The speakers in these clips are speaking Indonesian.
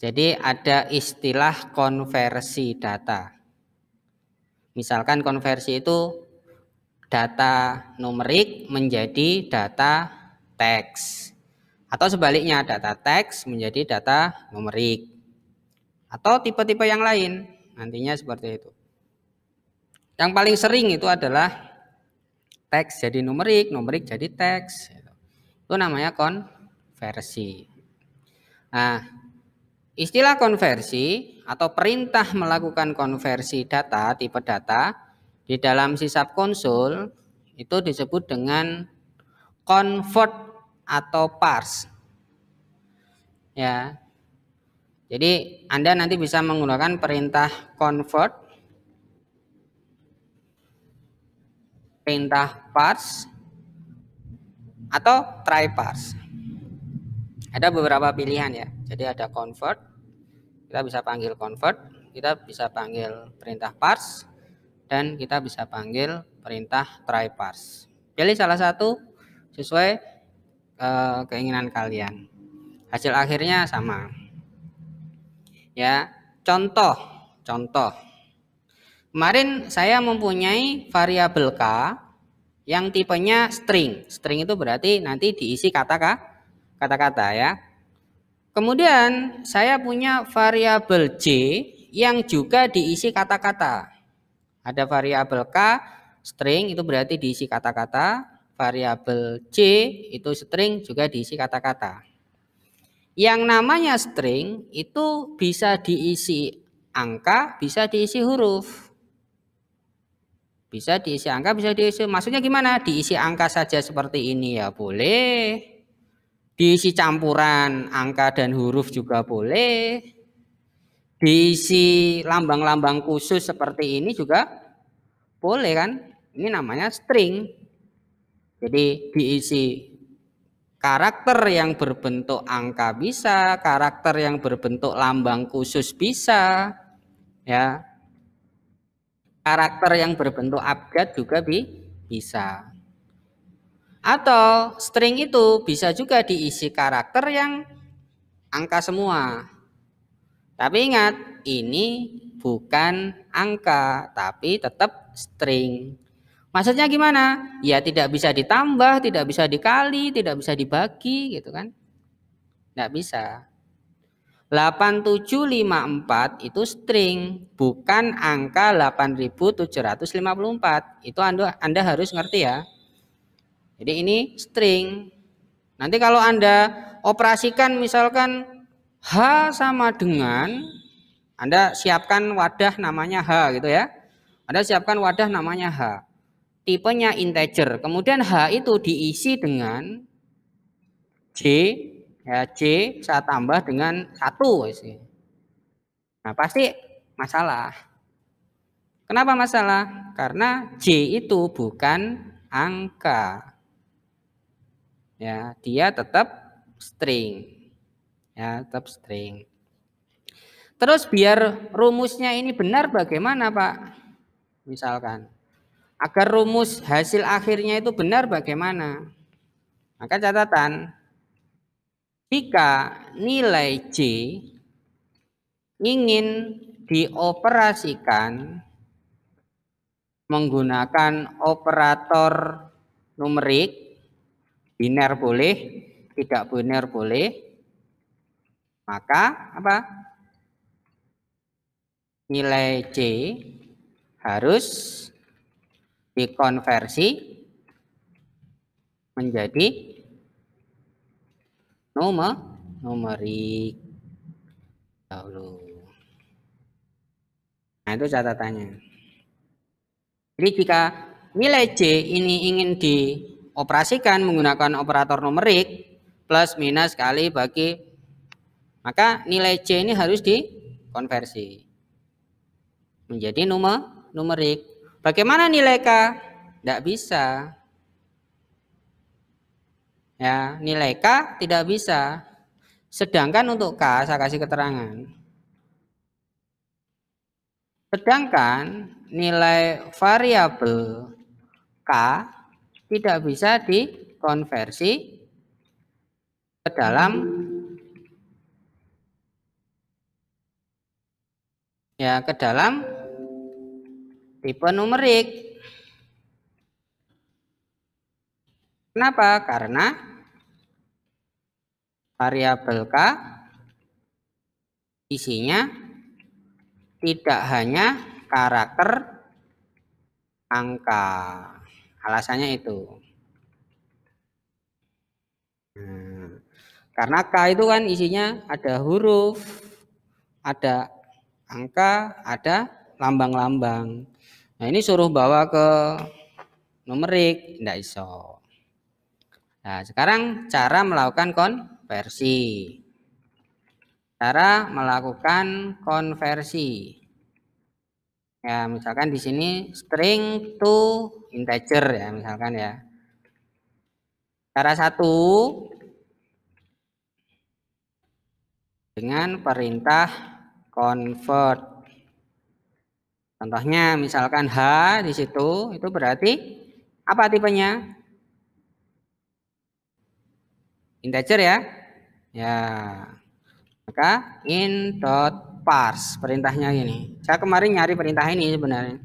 Jadi ada istilah konversi data. Misalkan konversi itu data numerik menjadi data teks. Atau sebaliknya data teks menjadi data numerik. Atau tipe-tipe yang lain. Nantinya seperti itu. Yang paling sering itu adalah teks jadi numerik, numerik jadi teks. Itu namanya konversi. Nah, istilah konversi atau perintah melakukan konversi data, tipe data di dalam sisab konsul itu disebut dengan convert atau parse. Ya. Jadi Anda nanti bisa menggunakan perintah convert, perintah parse atau try parse. Ada beberapa pilihan ya. Jadi ada convert, kita bisa panggil convert, kita bisa panggil perintah parse, dan kita bisa panggil perintah try parse. Pilih salah satu sesuai keinginan kalian. Hasil akhirnya sama. Ya, contoh. Kemarin saya mempunyai variabel k yang tipenya string. String itu berarti nanti diisi kata-kata ya. Kemudian saya punya variabel j yang juga diisi kata-kata. Ada variabel k string itu berarti diisi kata-kata, variabel j itu string juga diisi kata-kata. Yang namanya string itu bisa diisi angka, bisa diisi huruf. Bisa diisi angka, bisa diisi. Maksudnya gimana? Diisi angka saja seperti ini ya boleh. Diisi campuran angka dan huruf juga boleh. Diisi lambang-lambang khusus seperti ini juga boleh kan? Ini namanya string. Jadi diisi karakter yang berbentuk angka bisa, karakter yang berbentuk lambang khusus bisa, ya. Karakter yang berbentuk abjad juga bisa. Atau string itu bisa juga diisi karakter yang angka semua. Tapi ingat, ini bukan angka, tapi tetap string. Maksudnya gimana? Ya tidak bisa ditambah, tidak bisa dikali, tidak bisa dibagi gitu kan. Tidak bisa. 8754 itu string, bukan angka 8754. Itu Anda harus ngerti ya. Jadi ini string. Nanti kalau Anda operasikan misalkan H sama dengan, Anda siapkan wadah namanya H gitu ya. Anda siapkan wadah namanya H. Tipenya integer. Kemudian H itu diisi dengan J, ya J saya tambah dengan 1. Nah pasti masalah. Kenapa masalah? Karena J itu bukan angka. Ya, dia tetap string. Ya, tetap string. Terus biar rumusnya ini benar bagaimana, Pak? Misalkan, agar rumus hasil akhirnya itu benar bagaimana? Maka catatan, jika nilai J ingin dioperasikan menggunakan operator numerik, biner boleh, tidak biner boleh, maka apa? Nilai C harus dikonversi menjadi numerik dahulu. Nah, itu catatannya. Jadi jika nilai J ini ingin dioperasikan menggunakan operator numerik plus minus kali bagi, maka nilai J ini harus dikonversi menjadi numerik. Bagaimana nilai K? Tidak bisa. Ya, nilai K tidak bisa. Sedangkan untuk K saya kasih keterangan. Sedangkan nilai variabel K tidak bisa dikonversi ke dalam ya ke dalam tipe numerik. Kenapa? Karena variabel K isinya tidak hanya karakter angka. Alasannya itu. Karena K itu kan isinya ada huruf, ada angka, ada lambang-lambang. Nah ini suruh bawa ke numerik, tidak iso. Nah sekarang cara melakukan konversi. Cara melakukan konversi. Ya misalkan di sini string to integer ya misalkan ya. Cara satu dengan perintah convert. Contohnya misalkan H di situ itu berarti apa tipenya? Integer ya. Ya. Maka int.parse perintahnya ini. Saya kemarin nyari perintah ini sebenarnya.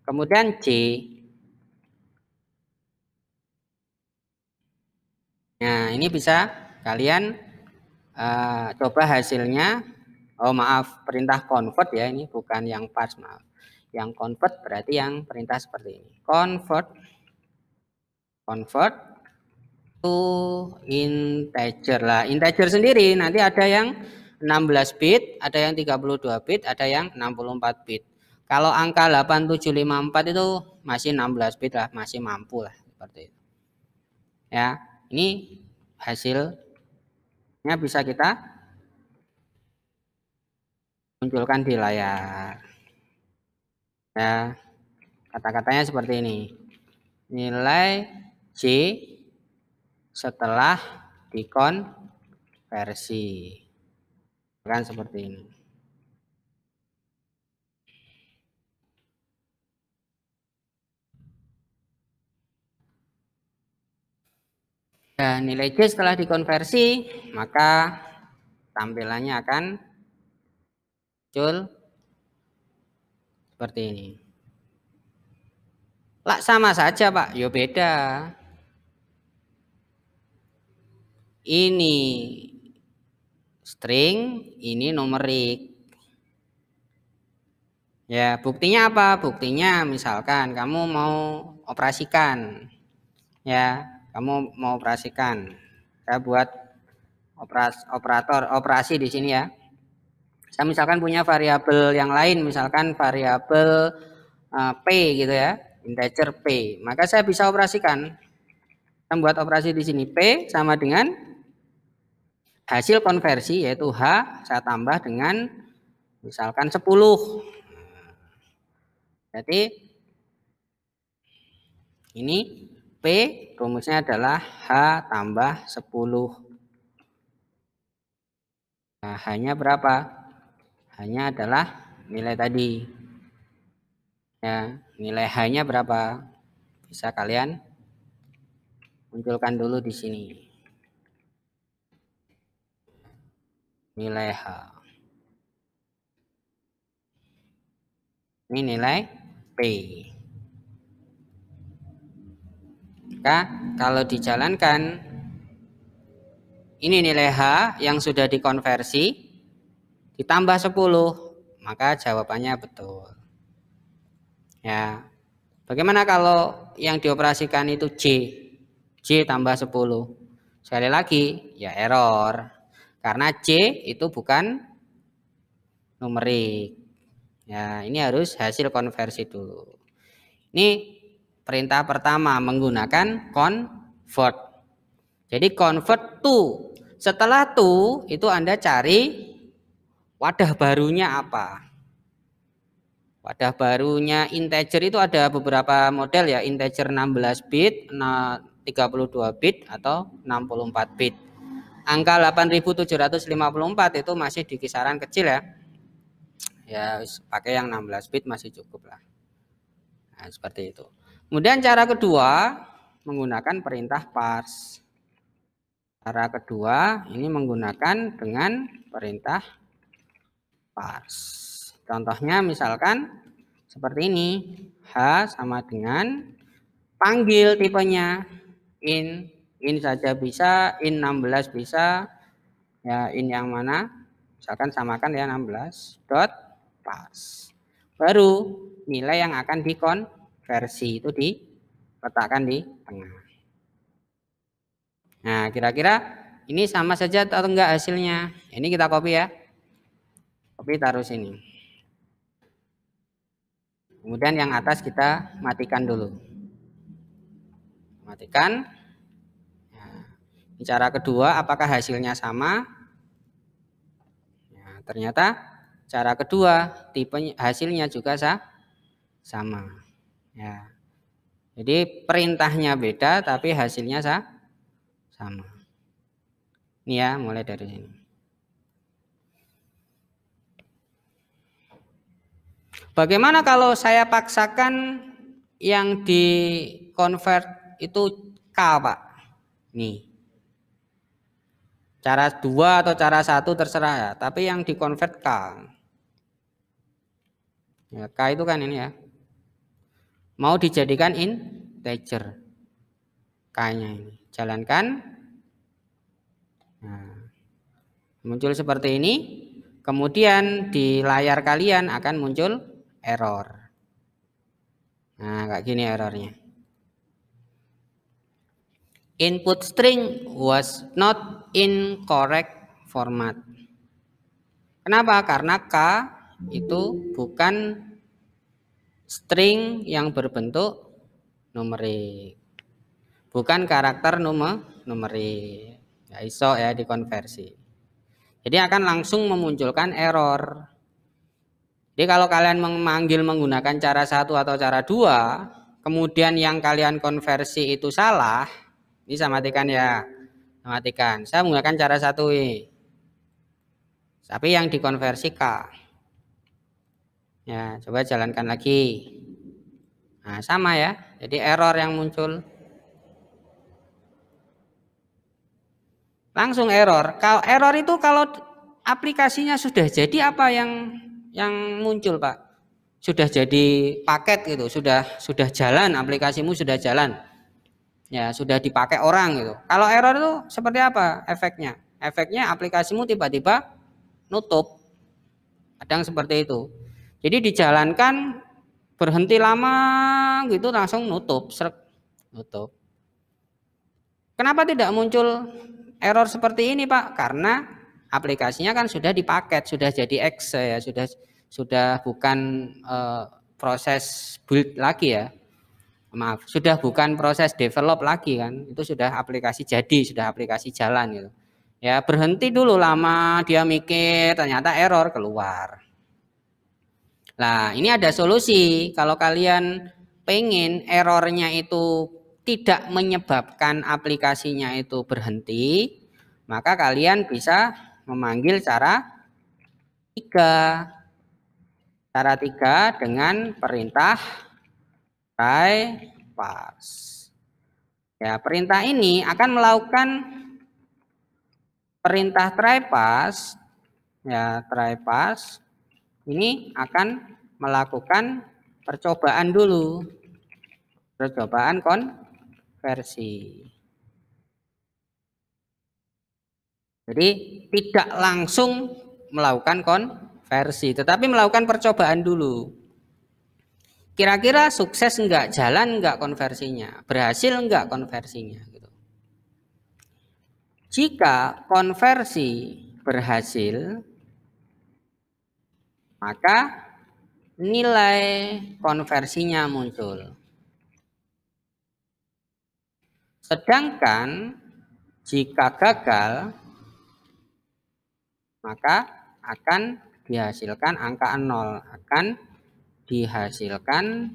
Kemudian C. Nah, ini bisa kalian coba hasilnya. Oh, maaf, perintah convert ya ini bukan yang parse, maaf. Yang convert berarti yang perintah seperti ini. Convert to integer lah. Integer sendiri nanti ada yang 16 bit, ada yang 32 bit, ada yang 64 bit. Kalau angka 8754 itu masih 16 bit lah, masih mampu lah seperti itu. Ya, ini hasilnya bisa kita munculkan di layar. Ya, kata-katanya seperti ini. Nilai J setelah dikonversi. Kan seperti ini. Dan nilai J setelah dikonversi, maka tampilannya akan muncul seperti ini. Lah sama saja Pak, yo beda. Ini string, ini numerik. Ya, buktinya apa? Buktinya misalkan kamu mau operasikan. Ya, kamu mau operasikan. Saya buat operasi di sini ya. Saya misalkan punya variabel yang lain, misalkan variabel P gitu ya, integer P. Maka saya bisa operasikan. Saya buat operasi di sini P sama dengan hasil konversi yaitu H saya tambah dengan misalkan 10. Jadi ini P rumusnya adalah H tambah 10. Nah, hanya berapa? Hanya adalah nilai tadi. Ya, nilai H-nya berapa? Bisa kalian munculkan dulu di sini. Nilai H. Ini nilai P. Maka kalau dijalankan ini nilai H yang sudah dikonversi ditambah 10, maka jawabannya betul. Ya. Bagaimana kalau yang dioperasikan itu J? J tambah 10. Sekali lagi, ya error. Karena J itu bukan numerik. Ya, ini harus hasil konversi dulu. Ini perintah pertama menggunakan convert. Jadi convert to. Setelah to itu Anda cari wadah barunya apa. Wadah barunya integer itu ada beberapa model ya. Integer 16 bit, 32 bit atau 64 bit. Angka 8754 itu masih di kisaran kecil ya. Ya pakai yang 16 bit masih cukup lah. Nah, seperti itu. Kemudian cara kedua menggunakan perintah parse. Cara kedua ini menggunakan dengan perintah parse. Contohnya misalkan seperti ini. H sama dengan panggil tipenya in saja bisa, in 16 bisa. Ya, in yang mana? Misalkan samakan ya 16 dot pas. Baru nilai yang akan dikonversi itu diletakkan di tengah. Nah, kira-kira ini sama saja atau enggak hasilnya? Ini kita copy ya. Copy taruh sini. Kemudian yang atas kita matikan dulu. Matikan. Nah, cara kedua, apakah hasilnya sama? Nah, ternyata cara kedua tipe hasilnya juga sama. Ya. Jadi perintahnya beda tapi hasilnya sama. Ini ya, mulai dari sini. Bagaimana kalau saya paksakan yang di convert itu K, Pak? Nih. Cara 2 atau cara 1 terserah ya, tapi yang di convert K. Ya, K itu kan ini ya. Mau dijadikan integer. K-nya ini. Jalankan. Nah, muncul seperti ini. Kemudian di layar kalian akan muncul error. Nah, kayak gini errornya. Input string was not in correct format. Kenapa? Karena K itu bukan string yang berbentuk numerik. Bukan karakter numerik. Ya, iso ya dikonversi. Jadi akan langsung memunculkan error. Jadi kalau kalian memanggil menggunakan cara 1 atau cara 2, kemudian yang kalian konversi itu salah, ini saya matikan ya. Matikan. Saya menggunakan cara 1 tapi yang dikonversi K. Ya, coba jalankan lagi. Nah, sama ya. Jadi error yang muncul. Langsung error. Kalau error itu kalau aplikasinya sudah jadi apa yang muncul, Pak? Sudah jadi paket gitu, sudah jalan, aplikasimu sudah jalan. Ya, sudah dipakai orang gitu. Kalau error itu seperti apa efeknya? Efeknya aplikasimu tiba-tiba nutup. Kadang seperti itu. Jadi dijalankan berhenti lama gitu langsung nutup, nutup. Kenapa tidak muncul error seperti ini, Pak? Karena aplikasinya kan sudah dipaket, sudah jadi exe ya, sudah bukan proses build lagi ya. Maaf, sudah bukan proses develop lagi kan. Itu sudah aplikasi jadi, sudah aplikasi jalan gitu. Ya, berhenti dulu lama dia mikir, ternyata error keluar. Nah, ini ada solusi. Kalau kalian pengen errornya itu tidak menyebabkan aplikasinya itu berhenti, maka kalian bisa memanggil cara 3. Cara 3 dengan perintah try pass. Ya, perintah ini akan melakukan perintah try pass. Ya, try pass ini akan melakukan percobaan dulu. Percobaan konversi. Jadi tidak langsung melakukan konversi, tetapi melakukan percobaan dulu. Kira-kira sukses enggak, jalan enggak konversinya, berhasil enggak konversinya gitu. Jika konversi berhasil, maka nilai konversinya muncul. Sedangkan jika gagal, maka akan dihasilkan angka 0, akan dihasilkan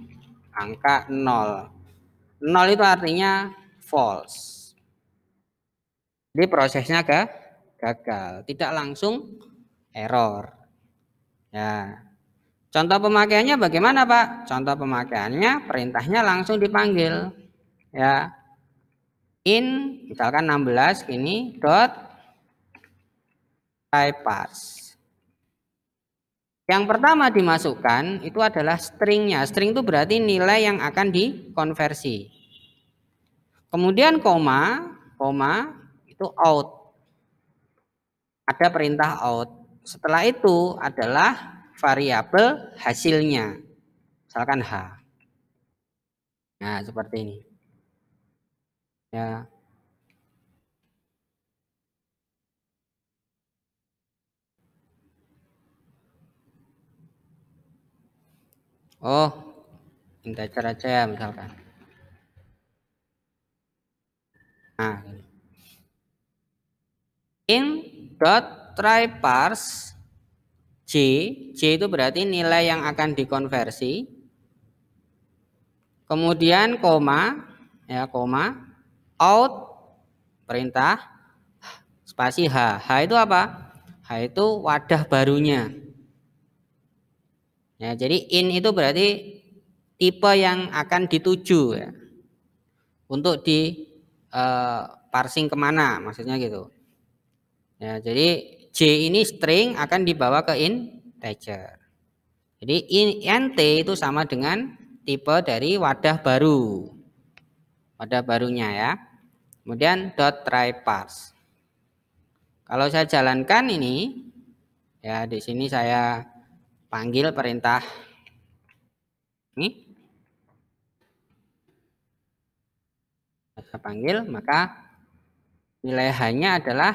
angka 0. 0 itu artinya false. Jadi prosesnya gagal, tidak langsung error. Ya. Contoh pemakaiannya bagaimana, Pak? Contoh pemakaiannya perintahnya langsung dipanggil. Ya. In misalkan 16 ini dot try pass. Yang pertama dimasukkan itu adalah stringnya. String itu berarti nilai yang akan dikonversi. Kemudian koma itu out. Ada perintah out. Setelah itu adalah variabel hasilnya. Misalkan H. Nah, seperti ini. Ya. Oh, integer aja ya misalkan. Nah, in dot try parse J itu berarti nilai yang akan dikonversi. Kemudian koma out perintah spasi H. H itu apa? H itu wadah barunya. Ya, jadi in itu berarti tipe yang akan dituju ya. Untuk di parsing kemana maksudnya gitu. Ya, jadi J ini string akan dibawa ke integer. Jadi int itu sama dengan tipe dari wadah baru. Wadah barunya ya. Kemudian dot try parse. Kalau saya jalankan ini ya di sini saya panggil perintah ini. Saya panggil maka nilai H-nya adalah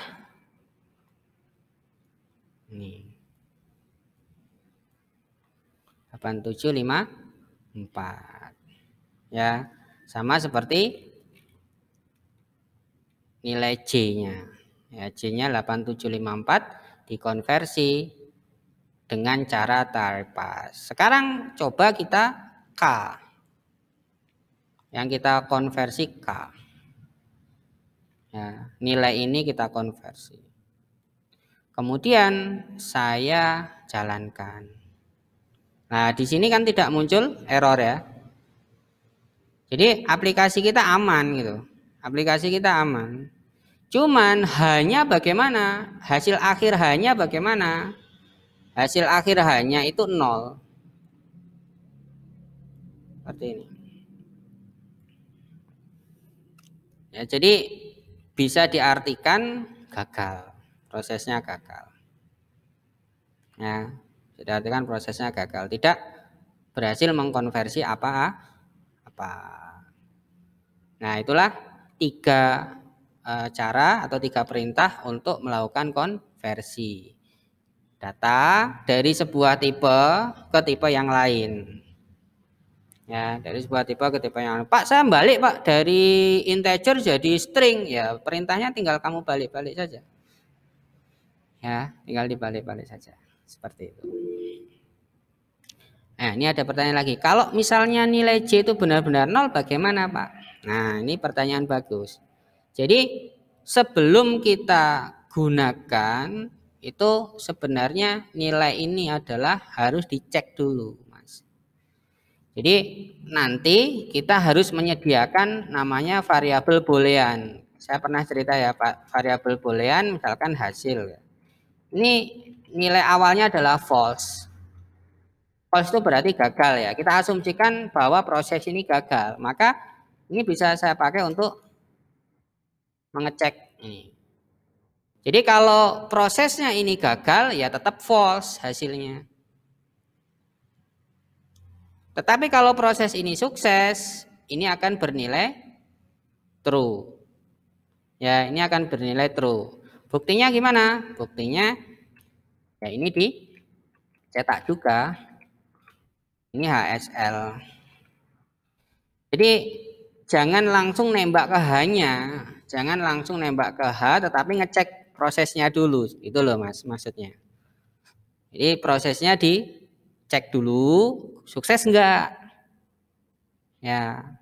ini 8754 ya, sama seperti nilai J-nya ya, J-nya 8754 dikonversi dengan cara try parse. Sekarang coba kita K yang kita konversi K ya, nilai ini kita konversi. Kemudian saya jalankan. Nah, di sini kan tidak muncul error ya. Jadi aplikasi kita aman gitu. Aplikasi kita aman. Cuman hanya bagaimana? Hasil akhir hanya bagaimana? Hasil akhir hanya itu 0. Seperti ini. Ya, jadi bisa diartikan gagal. Prosesnya gagal. Ya, diartikan prosesnya gagal. Tidak berhasil mengkonversi apa. Nah, itulah 3 cara atau 3 perintah untuk melakukan konversi data dari sebuah tipe ke tipe yang lain. Ya, dari sebuah tipe ke tipe yang lain. Pak, saya balik Pak dari integer jadi string. Ya, perintahnya tinggal kamu balik-balik saja. Ya, tinggal dibalik-balik saja. Seperti itu. Nah, ini ada pertanyaan lagi. Kalau misalnya nilai J itu benar-benar 0, bagaimana Pak? Nah, ini pertanyaan bagus. Jadi, sebelum kita gunakan, itu sebenarnya nilai ini adalah harus dicek dulu, Mas. Jadi, nanti kita harus menyediakan namanya variabel boolean. Saya pernah cerita ya, Pak, variabel boolean misalkan hasil. Ini nilai awalnya adalah false. False itu berarti gagal ya. Kita asumsikan bahwa proses ini gagal. Maka ini bisa saya pakai untuk mengecek ini. Jadi kalau prosesnya ini gagal ya tetap false hasilnya. Tetapi kalau proses ini sukses, ini akan bernilai true. Ya, ini akan bernilai true. Buktinya gimana? Buktinya ya ini dicetak juga. Ini HSL. Jadi jangan langsung nembak ke H-nya, jangan langsung nembak ke H, tetapi ngecek prosesnya dulu, itu loh Mas maksudnya. Jadi prosesnya dicek dulu, sukses enggak? Ya,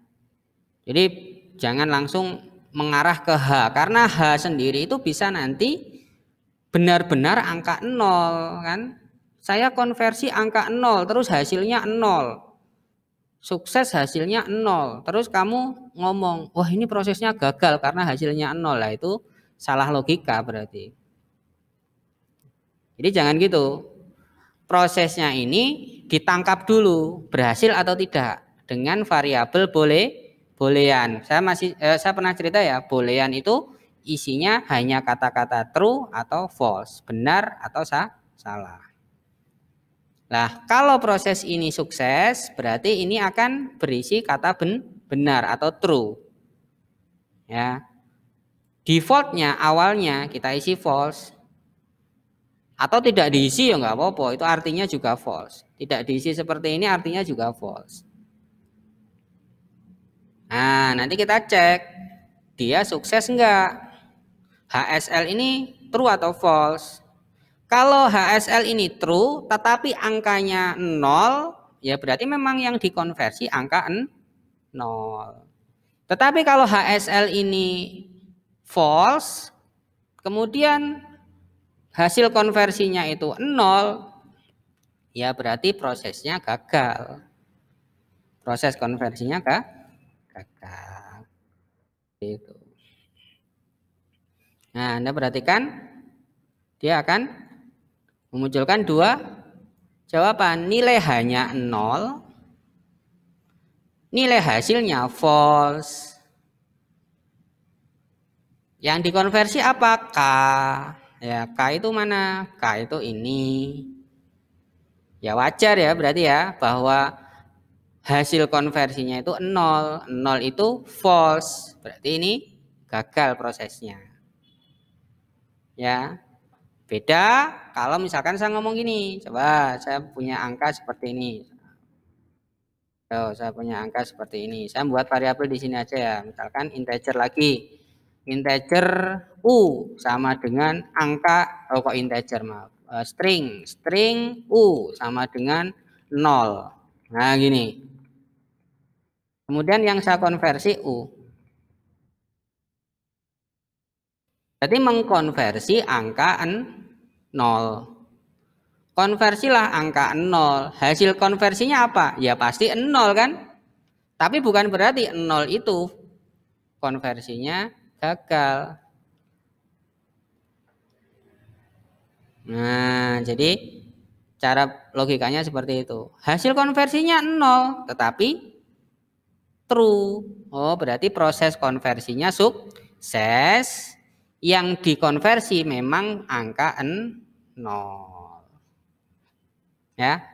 jadi jangan langsung mengarah ke H, karena H sendiri itu bisa nanti benar-benar angka 0 kan? Saya konversi angka 0, terus hasilnya 0. Sukses hasilnya 0. Terus kamu ngomong, wah ini prosesnya gagal karena hasilnya 0. Lah itu salah logika berarti. Jadi jangan gitu. prosesnya ini ditangkap dulu berhasil atau tidak dengan variabel boolean. Saya pernah cerita ya, boolean itu isinya hanya kata-kata true atau false, benar atau salah. Nah, kalau proses ini sukses, berarti ini akan berisi kata benar atau true. Ya. Defaultnya awalnya kita isi false. Atau tidak diisi ya nggak apa-apa, itu artinya juga false. Tidak diisi seperti ini artinya juga false. Nah, nanti kita cek dia sukses enggak. HSL ini true atau false. Kalau HSL ini true tetapi angkanya 0, ya berarti memang yang dikonversi angka 0. Tetapi kalau HSL ini false, kemudian hasil konversinya itu 0, ya berarti prosesnya gagal. Proses konversinya gagal. Itu. Nah, Anda perhatikan dia akan memunculkan dua jawaban. Nilai hanya 0, nilai hasilnya false. Yang dikonversi apa? K. Ya, K itu mana? K itu ini. Ya wajar ya berarti ya bahwa hasil konversinya itu 0. 0 itu false. Berarti ini gagal prosesnya. Ya. Beda kalau misalkan saya ngomong gini. Coba saya punya angka seperti ini. Saya punya angka seperti ini. Saya buat variabel di sini aja ya. Misalkan integer lagi. Integer U sama dengan angka, kok integer maaf, string U sama dengan 0. Nah gini. Kemudian yang saya konversi U. Jadi mengkonversi angka 0. Konversilah angka 0. Hasil konversinya apa? Ya pasti 0 kan? Tapi bukan berarti 0 itu konversinya gagal. Nah, jadi cara logikanya seperti itu. Hasil konversinya 0, tetapi true. Oh, berarti proses konversinya sukses. Yang dikonversi memang angka 0. Ya.